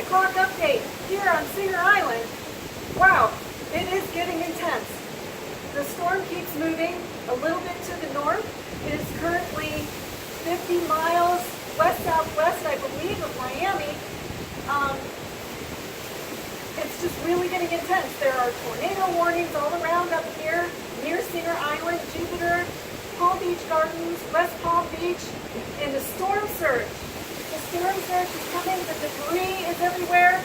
o'clock update here on Singer Island. Wow, it is getting intense. The storm keeps moving a little bit to the north. It is currently 50 miles west-southwest, I believe, of Miami. It's just really getting intense. There are tornado warnings all around up here near Singer Island, Jupiter, Palm Beach Gardens, West Palm Beach, and the storm surge. The storm surge is coming, the debris is everywhere.